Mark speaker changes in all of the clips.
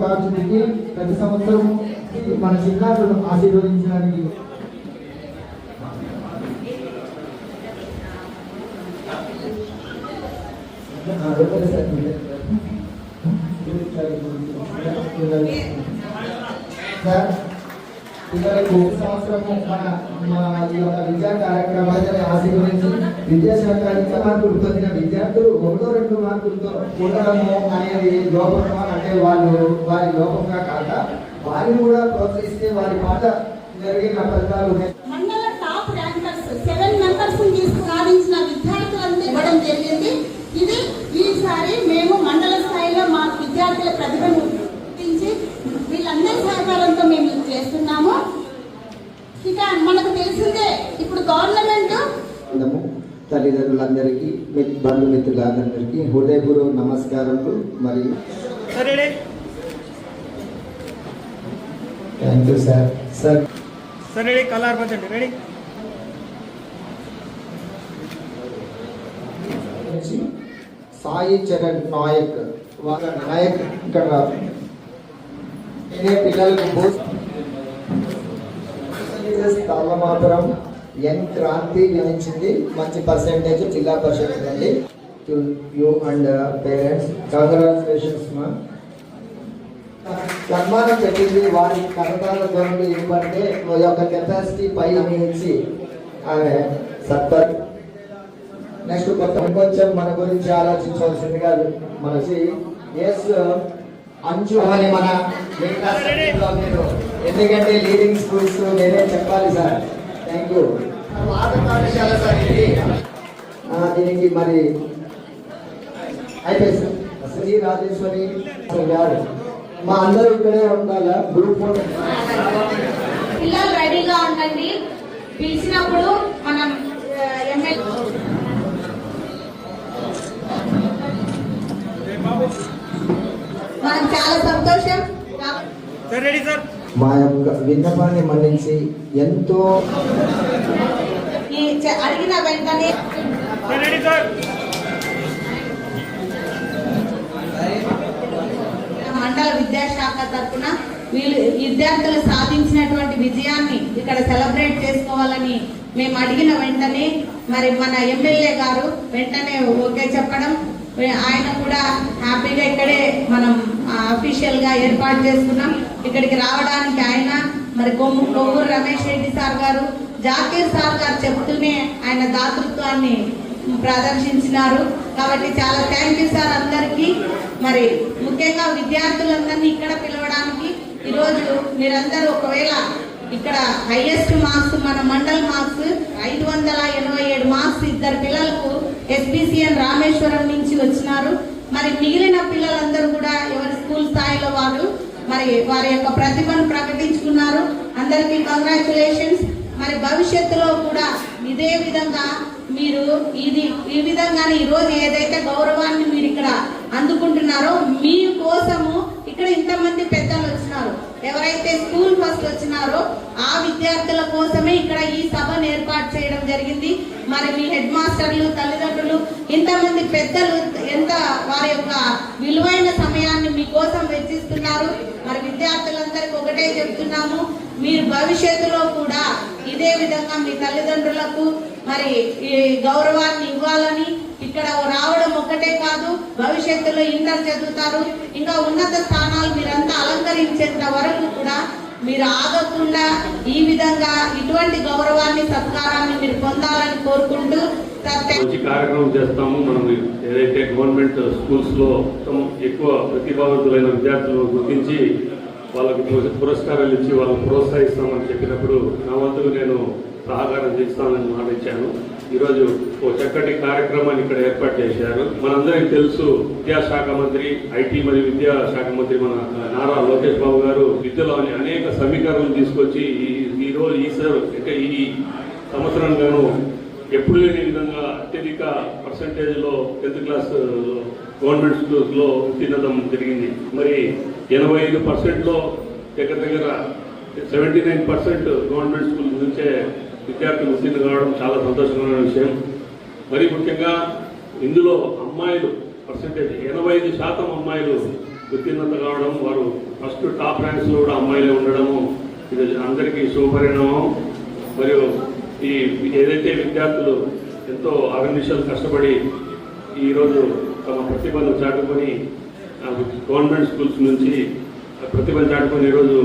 Speaker 1: కార్డుకి ప్రతి సంవత్సరం మన చిన్నారులను ఆశీర్వదించడానికి పిల్లలకు సంవత్సరము మన విద్యా కార్యక్రమాన్ని ఆశీర్వదించి విద్యాశాఖ మార్కులు పొందిన విద్యార్థులు 1-2 మార్కులతో ఉండడము అనేది లోపంగా, అంటే వారి లోపంగా కాక వారిని కూడా ప్రోత్సహిస్తే వారి మాట జరిగిన ఫలితాలు
Speaker 2: మండల టాప్ ర్యాంకర్స్ 7 మెంబర్స్ సాధించిన విద్యార్థులంతా ఇవ్వడం జరిగింది. ఇది ఈసారి మేము మండల స్థాయిలో మా విద్యార్థుల ప్రతిభను గుర్తించి వీళ్ళందరి సహకారంతో మేము చేస్తున్నాము. ఇక మనకు తెలిసిందే ఇప్పుడు గవర్నమెంట్
Speaker 1: తల్లిదండ్రులందరికీ, బంధుమిత్రులందరికీ హృదయపూర్వక నమస్కారములు. మరియు thank you sir.
Speaker 3: Ready colour పచ్చండి రెడీ.
Speaker 1: సాయి చరణ్ నాయక్ ఇక్కడ పిల్లలకు తల్లమాపురం ఎన్ క్రాంతి గణించింది. మంచి పర్సెంటేజ్ జిల్లా పరిషత్ అండి. To you and parents congratulations మా. సన్మానం పెట్టింది వారి కరతాల ధ్వనులు ఇవ్వంటే యొక్క కెపాసిటీ పై ఇచ్చి ఆమె సత్పర్. నెక్స్ట్ కొంచెం మన గురించి ఆలోచించవలసిందిగా మనకి ఎస్ అంజు అని మన ఎందుకంటే లీడింగ్ స్కూల్స్ నేనే చెప్పాలి సార్. Thank you. పాఠశాల సార్ ఇది. దీనికి మరి అయిపోయింది సార్. శ్రీ రాజేశ్వరి గారు మా అందరూ ఇక్కడే ఉండాలా. గ్రూప్ ఫోటో
Speaker 2: పిల్లలు రెడీగా ఉండండి. పిలిచినప్పుడు మనం మనకు చాలా సంతోషం.
Speaker 1: మా యొక్క విన్నపాన్ని మన్నించి ఎంతో
Speaker 2: అడిగిన వెంటనే మండల విద్యాశాఖ తరఫున వీళ్ళు విద్యార్థులు సాధించినటువంటి విజయాన్ని ఇక్కడ సెలబ్రేట్ చేసుకోవాలని మేము అడిగిన వెంటనే మరి మన ఎమ్మెల్యే గారు వెంటనే ఓకే చెప్పడం, ఆయన కూడా హ్యాపీగా ఇక్కడే మనం అఫీషియల్ గా ఏర్పాటు చేసుకున్నాం. ఇక్కడికి రావడానికి ఆయన మరి కొవ్వూరు రమేష్ రెడ్డి సార్ గారు, జాకీర్ సార్ గారు చెప్తూనే ఆయన దాతృత్వాన్ని ప్రదర్శించినారు. కాబట్టి చాలా థ్యాంక్ యూ సార్ అందరికీ. మరి ముఖ్యంగా విద్యార్థులందరినీ ఇక్కడ పిలవడానికి ఈరోజు మీరందరూ ఒకవేళ ఇక్కడ హైయెస్ట్ మార్క్స్ మన మండల్ మార్క్స్ 587 మార్క్స్ ఇద్దరు పిల్లలకు ఎస్బిసిఎన్ రామేశ్వరం నుంచి వచ్చినారు. మరి మిగిలిన పిల్లలందరూ కూడా ఎవరి స్కూల్ స్థాయిలో వారు మరి వారి యొక్క ప్రతిభను ప్రకటించుకున్నారు. అందరికీ కంగ్రాచులేషన్స్. మరి భవిష్యత్తులో కూడా ఇదే విధంగా మీరు ఈ విధంగానే ఈరోజు ఏదైతే గౌరవాన్ని మీరు ఇక్కడ అందుకుంటున్నారో మీ కోసము ఇక్కడ ఇంతమంది పెద్దలు వచ్చినారు. ఎవరైతే స్కూల్ ఫస్ట్ వచ్చినారో ఆ విద్యార్థుల కోసమే ఇక్కడ ఈ సభను ఏర్పాటు చేయడం జరిగింది. మరి మీ హెడ్ మాస్టర్లు, తల్లిదండ్రులు, ఇంతమంది పెద్దలు ఎంత వారి యొక్క విలువైన సమయాన్ని మీకోసం వెచ్చిస్తున్నారు. మరి విద్యార్థులందరికీ ఒకటే చెప్తున్నాము, మీరు భవిష్యత్తులో కూడా ఇదే విధంగా మీ తల్లిదండ్రులకు మరి ఈ గౌరవాన్ని ఇవ్వాలని, ఇక్కడ రావడం ఒక్కటే కాదు, భవిష్యత్తులో ఇంటర్ చదువుతారు, ఇంకా ఉన్నత స్థానాలు మీరంతా అలంకరించేంత వరకు కూడా మీరు ఆగకుండా ఈ విధంగా ఇటువంటి గౌరవాన్ని, సత్కారాన్ని మీరు పొందాలని కోరుకుంటూ
Speaker 4: మంచి కార్యక్రమం చేస్తాము. మనం ఏదైతే గవర్నమెంట్ స్కూల్స్ లో ఎక్కువ ప్రతిభావంతులైన విద్యార్థులను గుర్తించి వాళ్ళకి పురస్కారాలు ఇచ్చి వాళ్ళని ప్రోత్సహిస్తామని చెప్పినప్పుడు నా వంతుకు నేను సహకారం చేస్తానని మాట ఇచ్చాను. ఈరోజు ఓ చక్కటి కార్యక్రమాన్ని ఇక్కడ ఏర్పాటు చేశారు. మనందరికీ తెలుసు, విద్యాశాఖ మంత్రి, ఐటీ మరియు విద్యాశాఖ మంత్రి మన నారా లోకేష్ బాబు గారు విద్యలోని అనేక సమీకరణలు తీసుకొచ్చి ఈ సంవత్సరం గాను ఎప్పుడు లేని విధంగా అత్యధిక పర్సంటేజ్లో 10th క్లాస్ గవర్నమెంట్ స్కూల్స్లో ఉత్తీర్ణతం జరిగింది. మరి 85%లో దగ్గర 79% గవర్నమెంట్ స్కూల్ నుంచే విద్యార్థులు ఉత్తీర్ణ కావడం చాలా సంతోషకరమైన విషయం. మరి ముఖ్యంగా ఇందులో అమ్మాయిలు పర్సంటేజ్ 85% అమ్మాయిలు ఉత్తీర్ణత కావడం, వారు ఫస్ట్ టాప్ ర్యాంక్స్లో కూడా అమ్మాయిలే ఉండడము ఇది అందరికీ శుభపరిణామం. మరియు ఈ ఏదైతే విద్యార్థులు ఎంతో అహర్నిశలు కష్టపడి ఈరోజు తమ ప్రతిభను చాటుకొని గవర్నమెంట్ స్కూల్స్ నుంచి ప్రతిభను చాటుకొని ఈరోజు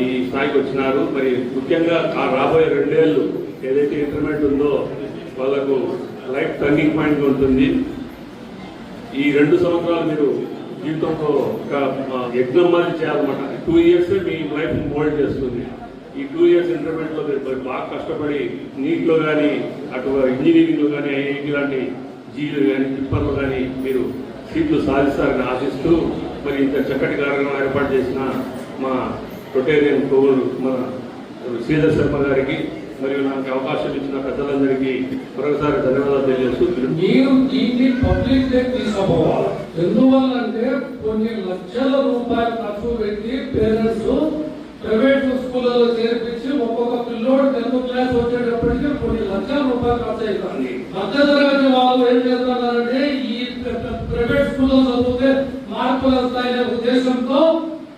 Speaker 4: ఈ స్థాయికి వచ్చినారు. మరి ముఖ్యంగా రాబోయే 2 ఏళ్ళు ఏదైతే ఇంటర్మీడియట్ ఉందో వాళ్ళకు లైఫ్ టర్నింగ్ పాయింట్ ఉంటుంది. ఈ 2 సంవత్సరాలు మీరు జీవితంలో ఒక యజ్ఞం మాదిరి చేయాలన్నమాట. 2 ఇయర్స్ మీ లైఫ్ మోల్డ్ చేస్తుంది. ఈ 2 ఇయర్స్ ఇంటర్మీడియట్లో మీరు బాగా కష్టపడి నీట్లో కానీ అటు ఇంజనీరింగ్లో కానీ ఐఐటి లాంటి జీలు కానీ టిప్పర్లు కానీ మీరు సీట్లు సాధిస్తారని ఆశిస్తూ మరి ఇంత చక్కటి కార్యక్రమం ఏర్పాటు చేసిన మా రొటేరియన్ కోవూరు మన శ్రీధర్ శర్మ గారికి మరియు నాకు అవకాశం ఇచ్చిన పెద్దలందరికీ మరొకసారి ధన్యవాదాలు తెలియజేస్తూ
Speaker 5: మీరు దీన్ని పబ్లిక్ తీసుకోవాలి. ఎందువల్లంటే కొన్ని లక్షల రూపాయలు ఖర్చు పెట్టి పేరెంట్స్ ప్రైవేట్ స్కూళ్ళలో చేర్పించి ఒక్కొక్క పిల్లోడు 10th క్లాస్ వచ్చేటప్పటికి కొన్ని లక్షల రూపాయలు ఖర్చు అవుతుంది. మధ్య తరగతి వాళ్ళు ఏం చేస్తున్నారంటే ఈ ప్రైవేట్ స్కూల్లో చదివితే మార్పులు వస్తాయనే ఉద్దేశంతో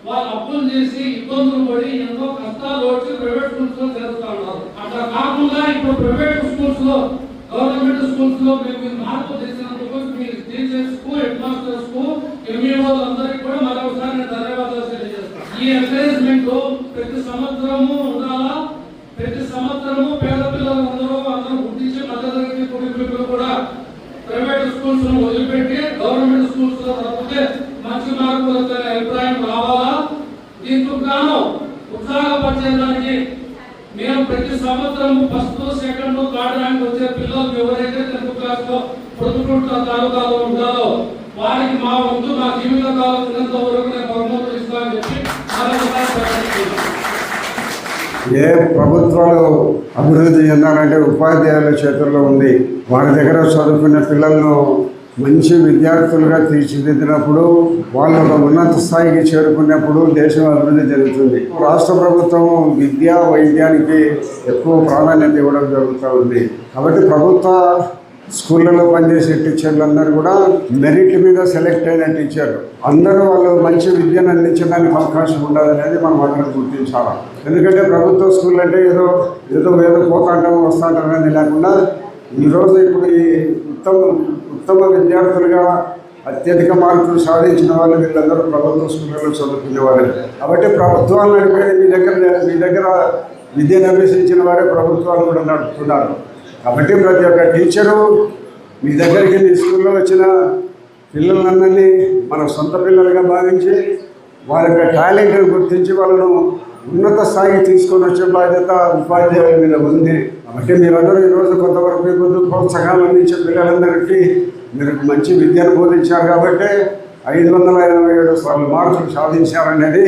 Speaker 5: వాళ్ళు అప్పులు చేసి ఇబ్బందులు పడి ఎంతో కష్టాలు వచ్చి ప్రైవేట్ స్కూల్స్ లో చేరుతా ఉన్నారు. అట్లా కాకుండా ఇప్పుడు ప్రైవేట్ స్కూల్స్ లో గవర్నమెంట్ స్కూల్స్ లో మేము మార్పు చేసినందుకు మీ టీచర్స్ కు హెడ్ మాస్టర్స్ కు ఎంఈఓలందరికీ కూడా మరొకసారి నేను ధన్యవాదాలు తెలియజేస్తాను. ఈ ఎంకరేజ్మెంట్ ప్రతి సంవత్సరము ఉండాలా. ప్రతి సంవత్సరము పేద పిల్లలందరూ గుర్తించి మధ్యతరగతి కుటుంబీకులు కూడా ప్రైవేట్ స్కూల్స్ ను వదిలిపెట్టి గవర్నమెంట్ స్కూల్స్ లో తప్పితే మంచి మార్పులు వచ్చే అభిప్రాయం రావాలా. దీంతో గాను ఉత్సాహపరిచేదానికి మేము ప్రతి సంవత్సరం 1st, 2nd, 3rd ర్యాంక్ వచ్చే పిల్లలు ఎవరైతే 10th క్లాస్ లో పొద్దుటూరు తాలూకాలో ఉంటారో వారికి మా వంతు మా జీవిత కాలం ఉన్నంత వరకు నేను బహుమతులు ఇస్తానని చెప్పి
Speaker 6: ఏ ప్రభుత్వాలు అభివృద్ధి చెందాలంటే ఉపాధ్యాయుల చేతుల్లో ఉంది. వారి దగ్గర చదువుకునే పిల్లలను మంచి విద్యార్థులుగా తీర్చిదిద్దినప్పుడు వాళ్ళు ఒక ఉన్నత స్థాయికి చేరుకున్నప్పుడు దేశం అభివృద్ధి జరుగుతుంది. రాష్ట్ర ప్రభుత్వం విద్యా వైద్యానికి ఎక్కువ ప్రాధాన్యత ఇవ్వడం జరుగుతూ ఉంది. కాబట్టి ప్రభుత్వ స్కూళ్ళలో పనిచేసే టీచర్లందరూ కూడా మెరిట్ మీద సెలెక్ట్ అయిన టీచర్లు అందరూ వాళ్ళు మంచి విద్యను అందించడానికి అవకాశం ఉండదనేది మనం అందరం గుర్తించాలి. ఎందుకంటే ప్రభుత్వ స్కూల్ అంటే ఏదో పోతాంటాం వస్తాంటాం అనేది లేకుండా ఈరోజు ఇప్పుడు ఈ ఉత్తమ విద్యార్థులుగా అత్యధిక మార్కులు సాధించిన వాళ్ళు వీళ్ళందరూ ప్రభుత్వ స్కూళ్ళలో చదువుకునే వారే. కాబట్టి ప్రభుత్వాలు నడిపేది మీ దగ్గర విద్యను అభ్యసించిన వారే ప్రభుత్వాలు కూడా నడుపుతున్నారు. కాబట్టి ప్రతి ఒక్క టీచరు మీ దగ్గరికి మీ స్కూల్లో వచ్చిన పిల్లలందరినీ మన సొంత పిల్లలుగా భావించి వారి యొక్క టాలెంట్ని గుర్తించి వాళ్ళను ఉన్నత స్థాయికి తీసుకొని వచ్చే బాధ్యత ఉపాధ్యాయుల మీద ఉంది. కాబట్టి మీరందరూ ఈరోజు కొంతవరకు ప్రోత్సాహాలు అందించే పిల్లలందరికీ మీరు మంచి విద్యను బోధించారు. కాబట్టి 587 మార్కులు సాధించారనేది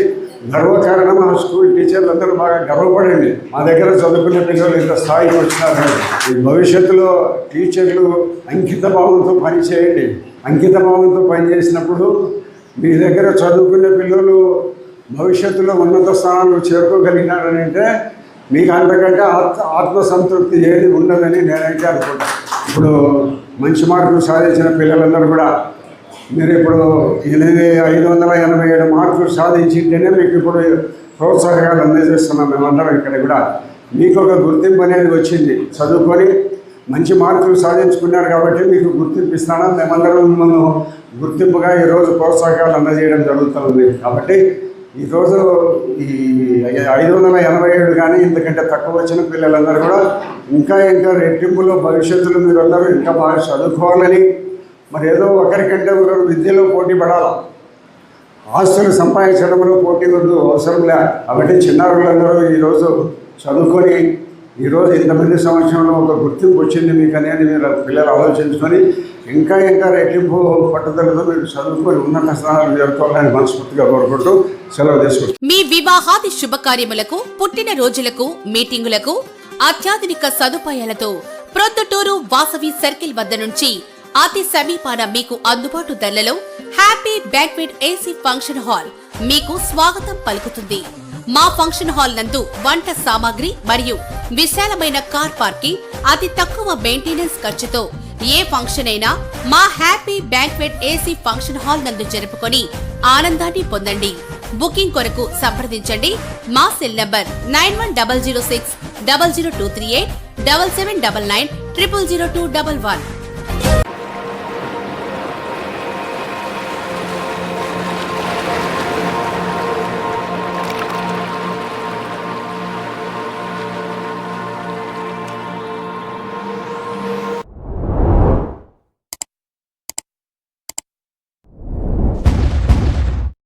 Speaker 6: గర్వకారణం. మా స్కూల్ టీచర్లు అందరూ బాగా గర్వపడండి. మా దగ్గర చదువుకునే పిల్లలు ఇంత స్థాయికి వచ్చినారని. ఈ భవిష్యత్తులో టీచర్లు అంకిత భావంతో పనిచేయండి. అంకిత భావంతో పనిచేసినప్పుడు మీ దగ్గర చదువుకునే పిల్లలు భవిష్యత్తులో ఉన్నత స్థానాలు చేరుకోగలిగినారని అంటే మీకు అంతకంటే ఆత్మసంతృప్తి ఏది ఉండదని నేనైతే అనుకుంటాను. ఇప్పుడు మంచి మార్కులు సాధించిన పిల్లలందరూ కూడా మీరు ఇప్పుడు 587 మార్కులు సాధించింటేనే మీకు ఇప్పుడు ప్రోత్సాహకాలు అందజేస్తున్నాం. మేమందరం ఇక్కడ కూడా మీకు ఒక గుర్తింపు అనేది వచ్చింది. చదువుకొని మంచి మార్కులు సాధించుకున్నారు కాబట్టి మీకు గుర్తింపు ఇస్తాను. మేమందరం మిమ్మల్ని గుర్తింపుగా ఈరోజు ప్రోత్సాహకాలు అందజేయడం జరుగుతుంది. కాబట్టి ఈరోజు ఈ 587 కానీ ఇంతకంటే తక్కువ వచ్చిన పిల్లలందరూ కూడా ఇంకా రెట్టింపులో భవిష్యత్తులో మీరందరూ ఇంకా బాగా చదువుకోవాలని, మరి ఏదో ఒకరికంటే ఒకరు విద్యలో పోటీ పడాలి. ఆస్తులు సంపాదించడంలో పోటీ వద్దు, అవసరం లే. కాబట్టి చిన్నారులందరూ ఈరోజు చదువుకొని ఈరోజు ఇంతమంది సంవత్సరంలో ఒక గుర్తింపు వచ్చింది మీకు అనేది మీరు పిల్లలు ఆలోచించుకొని ఇంకా రెట్టింపు పట్టుదలతో మీరు చదువుకొని ఉన్నత స్థానాలు చేరుకోవాలని మనస్ఫూర్తిగా కోరుకుంటూ సెలవు తీసుకుంటాం.
Speaker 7: మీ వివాహాది శుభకార్యములకు, పుట్టిన రోజులకు, మీటింగులకు అత్యాధునిక సదుపాయాలతో ప్రొద్దుటూరు వాసవి సర్కిల్ వద్ద నుంచి అతి సమీపాన మీకు అందుబాటు ధరలలో happy banquet AC function hall మీకు స్వాగతం పలుకుతుంది. మా ఫంక్షన్ హాల్ నందు వంట సామాగ్రి మరియు విశాలమైన కార్ పార్కింగ్, అతి తక్కువ మెయింటెనెన్స్ ఖర్చుతో ఏ ఫంక్షన్ అయినా మా happy banquet AC function hall నందు జరుపుకొని ఆనందాన్ని పొందండి. బుకింగ్ కొరకు సంప్రదించండి మా సెల్ నంబర్ 9100600238 7799 000211.